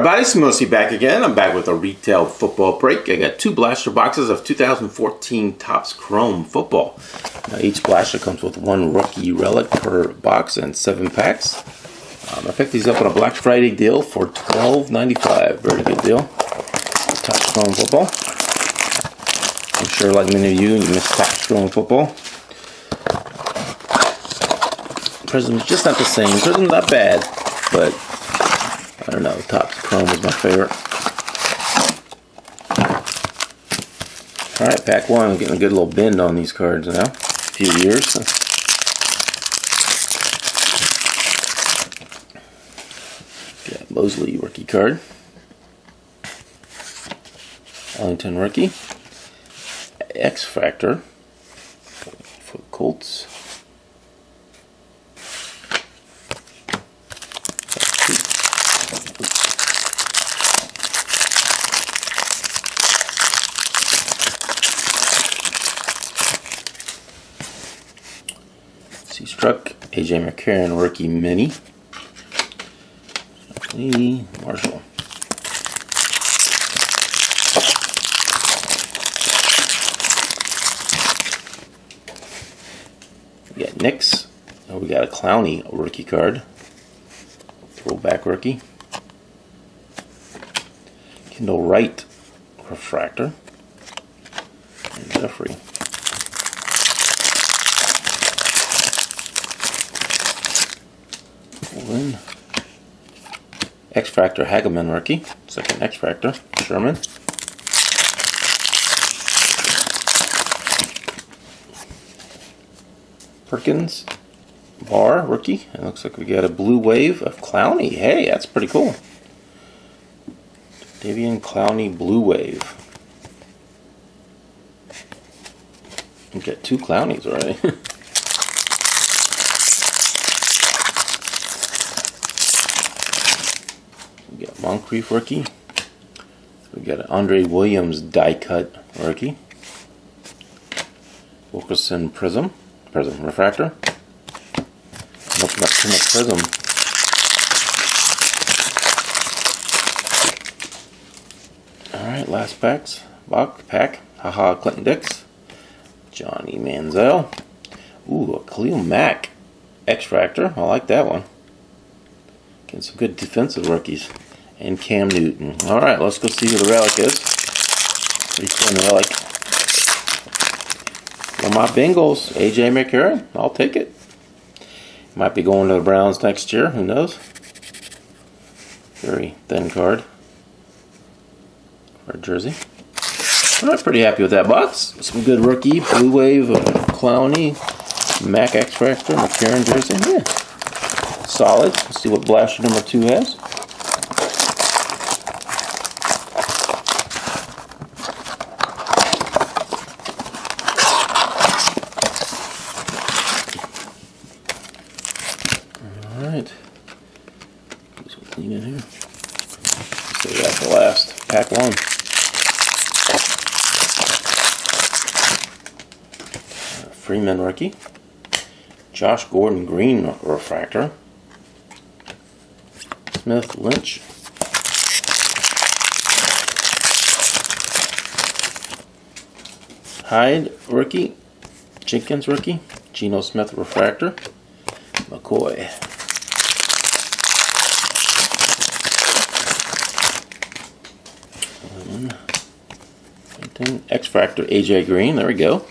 Everybody, Smosey back again. I'm back with a retail football break. I got 2 blaster boxes of 2014 Topps Chrome football. Now, each blaster comes with 1 rookie relic per box and 7 packs. I picked these up on a Black Friday deal for $12.95. Very good deal. Topps Chrome football. I'm sure, like many of you miss Topps Chrome football. Prism's just not the same. Prism's not bad, but I don't know, Topps Chrome was my favorite. Alright, pack 1. I'm getting a good little bend on these cards now. A few years. Got Mosley rookie card. Ellington rookie. X Factor for Colts. Struck AJ McCarron rookie mini. Lee Marshall. We got Knicks. Oh, we got a Clowney rookie card. Throwback rookie. Kendall Wright refractor. And Jeffrey. X Factor Hageman rookie, second X Factor Sherman. Perkins Barr rookie. It looks like we got a blue wave of Clowney. Hey, that's pretty cool. Davian Clowney blue wave. We got 2 Clowneys already. We got Moncrief rookie. We got an Andre Williams die cut rookie. Wilkerson Prism refractor. Open up too much Prism. Alright, last pack. Haha, Clinton Dix. Johnny Manziel. Ooh, a Khalil Mack X Factor. I like that one. Getting some good defensive rookies. And Cam Newton. Alright, let's go see who the relic is. Pretty fun relic. For my Bengals, AJ McCarron. I'll take it. Might be going to the Browns next year. Who knows? Very thin card. Red jersey. Alright, pretty happy with that box. Some good rookie. Blue wave, Clowney, Mac X Factor, McCarron jersey. Yeah. Solid. Let's see what blaster number 2 has. Alright. These will clean in here. Save that for last. Pack 1. Freeman rookie. Josh Gordon green refractor. Smith Lynch. Hyde rookie. Jenkins rookie. Geno Smith refractor. McCoy. X Factor AJ Green. There we go.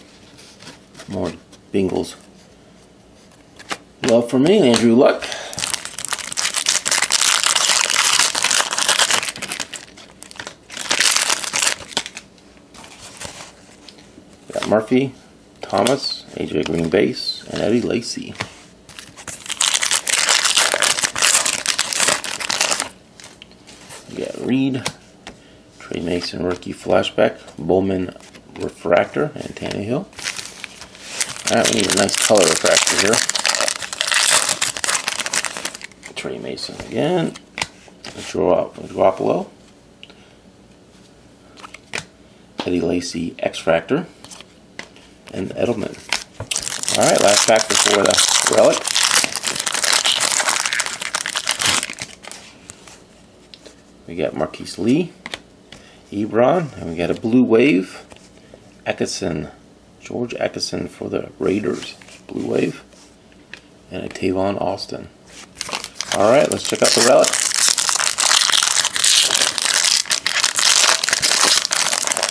More Bengals love for me. Andrew Luck. Got Murphy, Thomas, AJ Green base, and Eddie Lacy. We got Reed, Trey Mason rookie flashback, Bowman refractor, and Tannehill. Alright, we need a nice color refractor here. Trey Mason again. Garoppolo. Eddie Lacy X Factor. And Edelman. Alright, last pack before the relic. We got Marquise Lee, Ebron, and we got a Blue Wave, Atkinson, George Atkinson for the Raiders, Blue Wave, and a Tavon Austin. All right, let's check out the relic.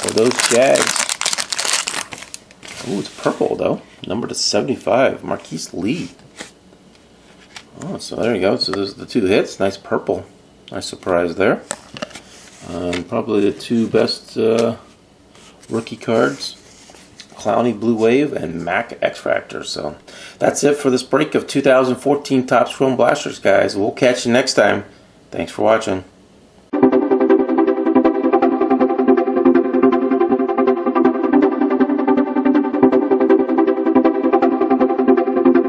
For those Jags. Ooh, it's purple though. Number to 75, Marquise Lee. Oh, so there you go. So there's the two hits. Nice purple. Nice surprise there. Probably the two best rookie cards. Clowney Blue Wave and Mac X Factor. So that's it for this break of 2014 Topps Chrome Blasters, guys. We'll catch you next time. Thanks for watching.